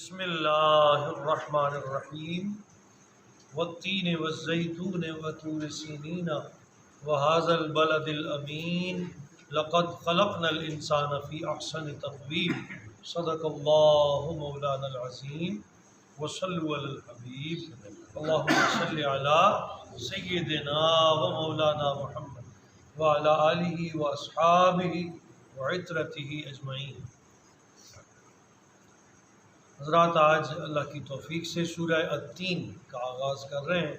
بسم اللہ الرحمن الرحیم والتین والزیتون وطور سینین وهذا البلد الامین لقد خلقنا الانسان فی احسن تقویم صدق اللہ مولانا العظیم وصلوا علی الحبیب اللہم صل علی سیدنا و مولانا محمد وعلی آلہ واصحابہ وعترتہ اجمعین۔ حضرات، آج اللہ کی توفیق سے سورہ التین کا آغاز کر رہے ہیں۔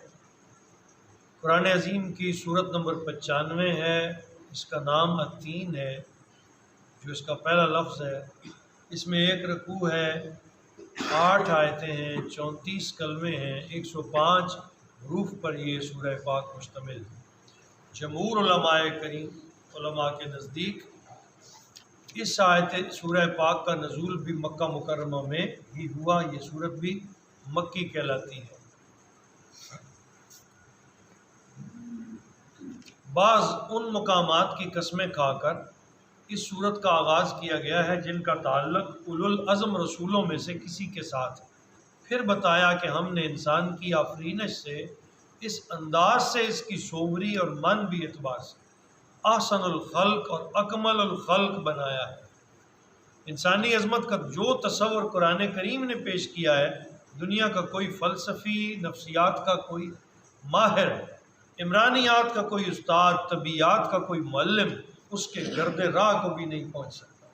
قرآن عظیم کی سورت نمبر 95 ہے، اس کا نام التین ہے، جو اس کا پہلا لفظ ہے۔ اس میں 1 رکوع ہے، 8 آیتیں ہیں، 34 کلمے ہیں، 105 حروف پر یہ سورہ پاک مشتمل ہے۔ جمہور علماء کے نزدیک اس آیت سورہ پاک کا نزول بھی مکہ مکرمہ میں ہی ہوا، یہ سورت بھی مکی کہلاتی ہے۔ بعض ان مقامات کی قسمیں کھا کر اس سورت کا آغاز کیا گیا ہے جن کا تعلق اولو العزم رسولوں میں سے کسی کے ساتھ ہے۔ پھر بتایا کہ ہم نے انسان کی آفرینش سے اس انداز سے اس کی صوری اور معنوی اعتبار سے احسن الخلق اور اکمل الخلق بنایا ہے۔ انسانی عظمت کا جو تصور قرآن کریم نے پیش کیا ہے، دنیا کا کوئی فلسفی، نفسیات کا کوئی ماہر، عمرانیات کا کوئی استاد، طبیعیات کا کوئی معلم اس کے گرد راہ کو بھی نہیں پہنچ سکتا۔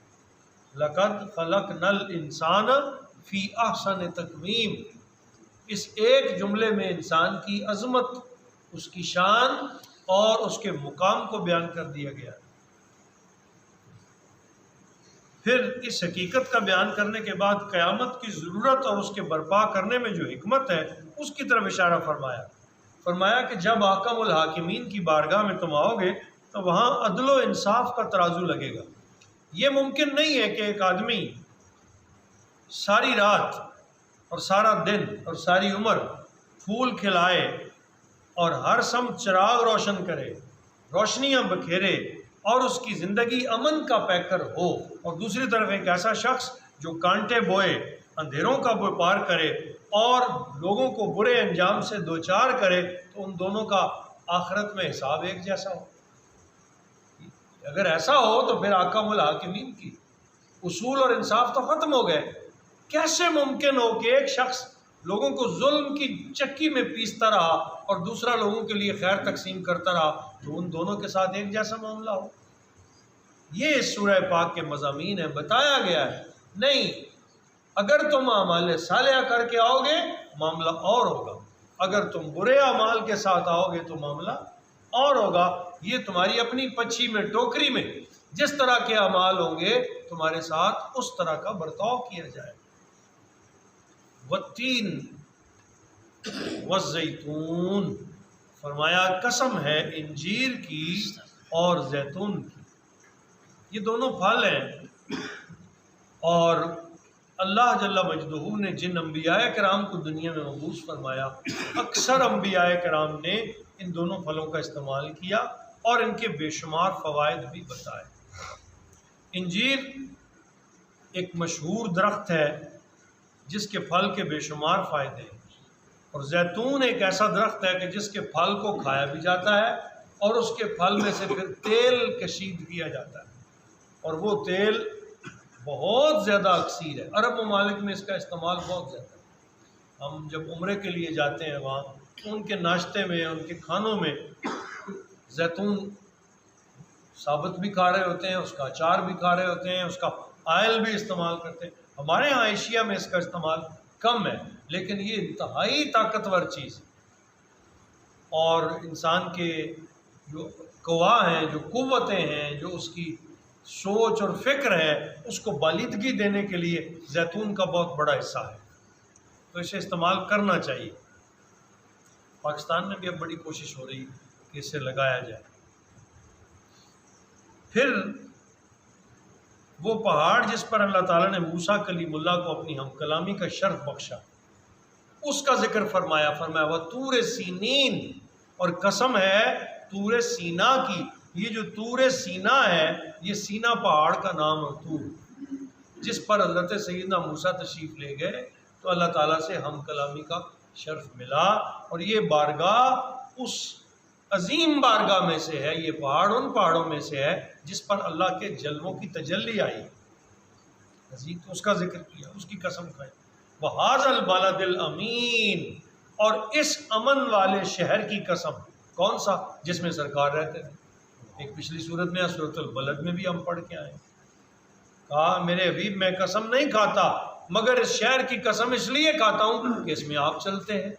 لقد خلقنا الانسان فی احسن تقویم، اس ایک جملے میں انسان کی عظمت، اس کی شان اور اس کے مقام کو بیان کر دیا گیا ہے۔ پھر اس حقیقت کا بیان کرنے کے بعد قیامت کی ضرورت اور اس کے برپا کرنے میں جو حکمت ہے اس کی طرف اشارہ فرمایا کہ جب حاکم الحاکمین کی بارگاہ میں تم آؤ گے تو وہاں عدل و انصاف کا ترازو لگے گا۔ یہ ممکن نہیں ہے کہ ایک آدمی ساری رات اور سارا دن اور ساری عمر پھول کھلائے اور ہر سمت چراغ روشن کرے، روشنیاں بکھیرے اور اس کی زندگی امن کا پیکر ہو، اور دوسری طرف ایک ایسا شخص جو کانٹے بوئے، اندھیروں کا وپار کرے اور لوگوں کو برے انجام سے دوچار کرے، تو ان دونوں کا آخرت میں حساب ایک جیسا ہو۔ اگر ایسا ہو تو پھر حاکم الحاکمین کی اصول اور انصاف تو ختم ہو گئے۔ کیسے ممکن ہو کہ ایک شخص لوگوں کو ظلم کی چکی میں پیستا رہا اور دوسرا لوگوں کے لیے خیر تقسیم کرتا رہا، تو ان دونوں کے ساتھ ایک جیسا معاملہ ہو؟ یہ اس سورہ پاک کے مضامین ہیں۔ بتایا گیا ہے نہیں، اگر تم اعمال صالحہ کر کے آؤ گے معاملہ اور ہوگا، اگر تم برے اعمال کے ساتھ آؤ گے تو معاملہ اور ہوگا۔ یہ تمہاری اپنی پچھی میں، ٹوکری میں جس طرح کے اعمال ہوں گے تمہارے ساتھ اس طرح کا برتاؤ کیا جائے۔ والتین والزیتون، فرمایا قسم ہے انجیر کی اور زیتون کی۔ یہ دونوں پھل ہیں، اور اللہ جل مجدہ نے جن انبیاء کرام کو دنیا میں مبعوث فرمایا، اکثر انبیاء کرام نے ان دونوں پھلوں کا استعمال کیا اور ان کے بے شمار فوائد بھی بتائے۔ انجیر ایک مشہور درخت ہے جس کے پھل کے بے شمار فائدے ہیں، اور زیتون ایک ایسا درخت ہے کہ جس کے پھل کو کھایا بھی جاتا ہے اور اس کے پھل میں سے پھر تیل کشید کیا جاتا ہے، اور وہ تیل بہت زیادہ اکثیر ہے۔ عرب ممالک میں اس کا استعمال بہت زیادہ ہے۔ ہم جب عمرے کے لیے جاتے ہیں وہاں، ان کے ناشتے میں، ان کے کھانوں میں زیتون ثابت بھی کھا رہے ہوتے ہیں، اس کا اچار بھی کھا رہے ہوتے ہیں، اس کا آئل بھی استعمال کرتے ہیں۔ ہمارے ہاں ایشیا میں اس کا استعمال کم ہے، لیکن یہ انتہائی طاقتور چیز ہے، اور انسان کے جو قوا ہیں، جو قوتیں ہیں، جو اس کی سوچ اور فکر ہے، اس کو بالیدگی دینے کے لیے زیتون کا بہت بڑا حصہ ہے، تو اسے استعمال کرنا چاہیے۔ پاکستان میں بھی اب بڑی کوشش ہو رہی ہے کہ اسے لگایا جائے۔ پھر وہ پہاڑ جس پر اللہ تعالیٰ نے موسیٰ کلیم اللہ کو اپنی ہم کلامی کا شرف بخشا، اس کا ذکر فرمایا وَطُورِ سِینِین، اور قسم ہے طور سینا کی۔ یہ جو طور سینا ہے، یہ سینا پہاڑ کا نام ہے، طور، جس پر حضرت سیدنا موسیٰ تشریف لے گئے تو اللہ تعالیٰ سے ہم کلامی کا شرف ملا، اور یہ بارگاہ اس عظیم بارگاہ میں سے ہے، یہ پہاڑ ان پہاڑوں میں سے ہے جس پر اللہ کے جلووں کی تجلی آئی، عظیم، تو اس کا ذکر کیا، اس کی قسم کھائی، وَهَذَا الْبَلَدِ الْأَمِينَ، اور اس امن والے شہر کی قسم، کون سا؟ جس میں سرکار رہتے تھے۔ ایک پچھلی صورت میں سورۃ البلد میں بھی ہم پڑھ کے آئے، کہا میرے حبیب میں قسم نہیں کھاتا مگر اس شہر کی قسم اس لیے کھاتا ہوں کہ اس میں آپ چلتے ہیں۔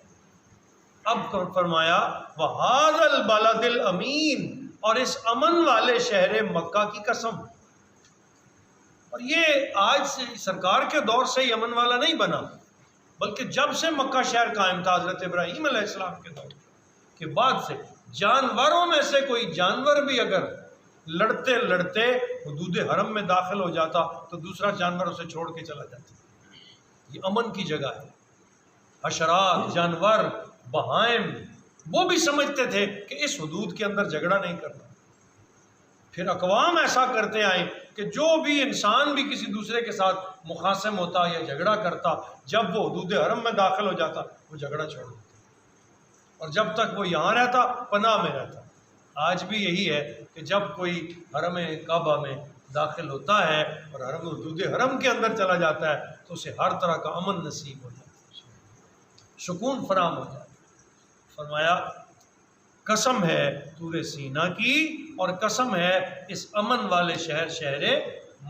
اب فرمایا وَهَذَا الْبَلَدِ الْأَمِينَ، اور اس امن والے شہر مکہ کی قسم۔ اور یہ آج سے سرکار کے دور سے ہی امن والا نہیں بنا، بلکہ جب سے مکہ شہر قائم تھا حضرت ابراہیم علیہ السلام کے دور کے بعد سے، جانوروں میں سے کوئی جانور بھی اگر لڑتے لڑتے حدود حرم میں داخل ہو جاتا تو دوسرا جانور اسے چھوڑ کے چلا جاتا۔ یہ امن کی جگہ ہے۔ حشرات، جانور، بہائم، وہ بھی سمجھتے تھے کہ اس حدود کے اندر جھگڑا نہیں کرنا۔ پھر اقوام ایسا کرتے آئے کہ جو بھی انسان بھی کسی دوسرے کے ساتھ مخاصم ہوتا یا جھگڑا کرتا، جب وہ حدود حرم میں داخل ہو جاتا وہ جھگڑا چھوڑ دیتا، اور جب تک وہ یہاں رہتا پناہ میں رہتا۔ آج بھی یہی ہے کہ جب کوئی حرم کعبہ میں داخل ہوتا ہے اور حدود حرم کے اندر چلا جاتا ہے تو اسے ہر طرح کا امن نصیب ہو جاتا ہے، سکون فراہم ہو جاتا ہے۔ فرمایا قسم ہے طور سینا کی، اور قسم ہے اس امن والے شہر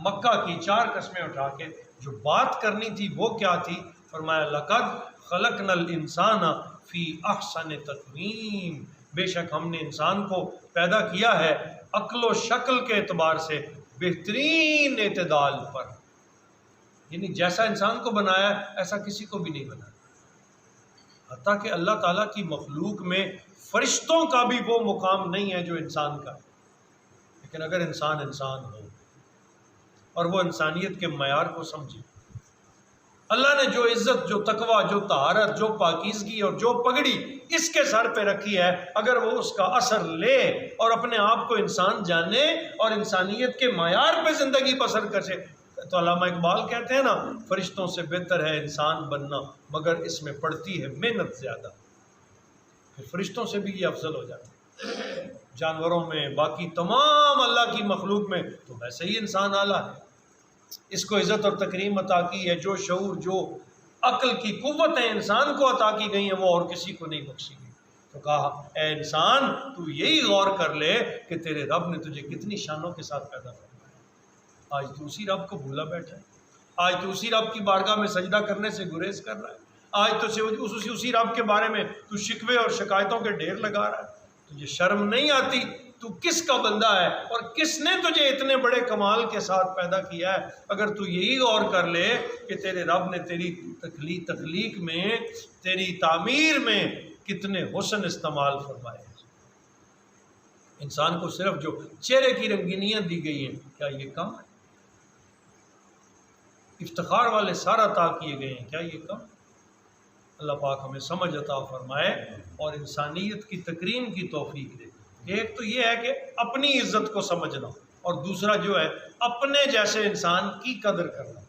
مکہ کی۔ چار قسمیں اٹھا کے جو بات کرنی تھی وہ کیا تھی؟ فرمایا لقد خلقنا الانسان فی احسن تقویم، بے شک ہم نے انسان کو پیدا کیا ہے عقل و شکل کے اعتبار سے بہترین اعتدال پر، یعنی جیسا انسان کو بنایا ایسا کسی کو بھی نہیں بنایا۔ حتیٰ کہ اللہ تعالیٰ کی مخلوق میں فرشتوں کا بھی وہ مقام نہیں ہے جو انسان کا ہے، لیکن اگر انسان ہو اور وہ انسانیت کے معیار کو سمجھے، اللہ نے جو عزت، جو تقوی، جو طہارت، جو پاکیزگی اور جو پگڑی اس کے سر پہ رکھی ہے، اگر وہ اس کا اثر لے اور اپنے آپ کو انسان جانے اور انسانیت کے معیار پہ زندگی بسر کرے، تو علامہ اقبال کہتے ہیں نا، فرشتوں سے بہتر ہے انسان بننا مگر اس میں پڑتی ہے محنت زیادہ۔ پھر فرشتوں سے بھی یہ افضل ہو جاتا ہے، جانوروں میں، باقی تمام اللہ کی مخلوق میں تو ویسے ہی انسان اعلیٰ ہے۔ اس کو عزت اور تکریم عطا کی ہے، جو شعور، جو عقل کی قوتیں انسان کو عطا کی گئی ہیں وہ اور کسی کو نہیں بخشی گئی۔ تو کہا اے انسان تو یہی غور کر لے کہ تیرے رب نے تجھے کتنی شانوں کے ساتھ پیدا فرمایا۔ آج تو اسی رب کو بھولا بیٹھا ہے، آج تو اسی رب کی بارگاہ میں سجدہ کرنے سے گریز کر رہا ہے، آج تو اسی رب کے بارے میں تو شکوے اور شکایتوں کے ڈھیر لگا رہا ہے۔ تجھے شرم نہیں آتی؟ تو کس کا بندہ ہے اور کس نے تجھے اتنے بڑے کمال کے ساتھ پیدا کیا ہے؟ اگر تو یہی غور کر لے کہ تیرے رب نے تیری تخلیق میں، تیری تعمیر میں کتنے حسن استعمال فرمائے۔ انسان کو صرف جو چہرے کی رنگینیاں دی گئی ہیں، کیا یہ کم ہے؟ افتخار والے سارا عطا کیے گئے ہیں، کیا یہ کم؟ اللہ پاک ہمیں سمجھ عطا فرمائے اور انسانیت کی تکریم کی توفیق دے۔ ایک تو یہ ہے کہ اپنی عزت کو سمجھنا، اور دوسرا جو ہے اپنے جیسے انسان کی قدر کرنا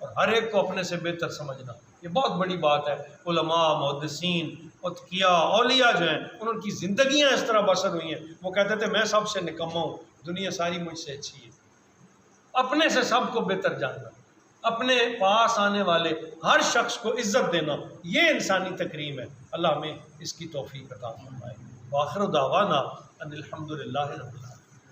اور ہر ایک کو اپنے سے بہتر سمجھنا۔ یہ بہت بڑی بات ہے۔ علماء، محدثین، اتقیاء، اولیاء جو ہیں ان کی زندگیاں اس طرح بسر ہوئی ہیں، وہ کہتے تھے میں سب سے نکما ہوں، دنیا ساری مجھ سے اچھی ہے۔ اپنے سے سب کو بہتر جاننا، اپنے پاس آنے والے ہر شخص کو عزت دینا، یہ انسانی تکریم ہے۔ اللہ ہمیں اس کی توفیق عطا فرمائے۔ وآخر دعوانا ان الحمد للہ رب العالمین۔